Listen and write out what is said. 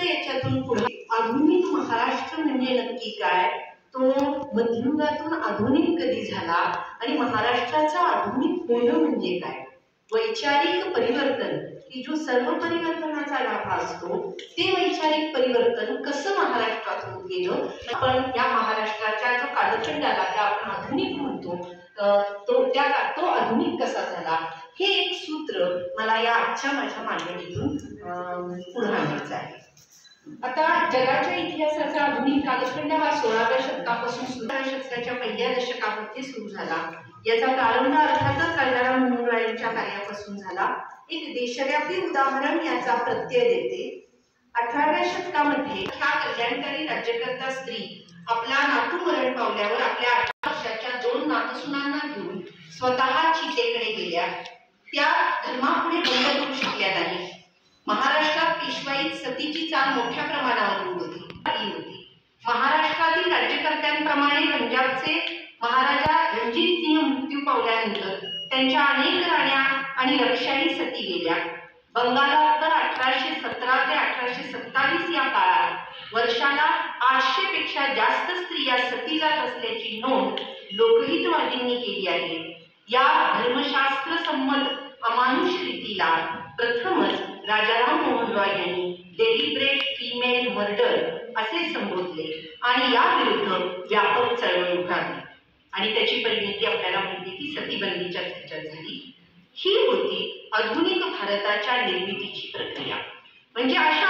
याच्यातून पुढे आधुनिक महाराष्ट्र म्हणजे नक्की काय, तो मध्ययुगातून आधुनिक कधी झाला आणि महाराष्ट्राचा आधुनिक होणं म्हणजे काय, वैचारिक परिवर्तन की जो सर्व परिवर्तनाचा गाभा असतो ते वैचारिक परिवर्तन कसं महाराष्ट्रात होत गेलं. आपण या महाराष्ट्राच्या जो कालखंड आला त्या आपण आधुनिक म्हणतो, तो आधुनिक कसा झाला हे एक सूत्र मला या आजच्या माझ्या मांडणीतून पुढे आणायचं आहे. आता जगाच्या इतिहासाचा आधुनिक कालखंड हा 16व्या शतकापासून 17व्या शतकाच्या पहिल्या दशकामध्ये सुरू झाला. याचा प्रारंभ अर्थातच राजाराम मोहन रॉय यांच्या कार्यापासून झाला. एक देशव्यापी उदाहरण याचा प्रत्यय देते. 18व्या शतकामध्ये ह्या कल्याणकारी राज्यकर्ता स्त्री आपला नातू मरण पावल्यावर आपल्या 18 वर्षाच्या 2 नातसूनांना घेऊन स्वतः चितेकडे गेल्या. त्या धर्मापुढे बंद करू शकल्या नाही. महाराष्ट्रात पेशवाईत सतीची चाल मोठ्या प्रमाणावर होती. महाराष्ट्रातील राज्यकर्त्यांप्रमाणे पंजाबचे महाराजा रणजित सिंह मृत्यू पावल्यानंतर त्यांच्या अनेक राण्या आणि रक्षाही सती गेल्या. बंगालात तर 1817 ते 1827 या काळात वर्षाला 800 पेक्षा जास्त स्त्रिया सती जात असल्याची नोंद लोकहितवादींनी केली आहे. या धर्मशास्त्र संमत अमानुष रीतीला प्रथमच राजाराम मोहन रॉय यांनी डेलिब्रेट फिमेल मर्डर असे संबोधले आणि या विरुद्ध व्यापक चळवळ उभारली आणि त्याची परिणती आपल्याला माहिती की सतीबंदीच्या ह्याच्यात झाली. ही होती आधुनिक भारताच्या निर्मितीची प्रक्रिया. म्हणजे अशा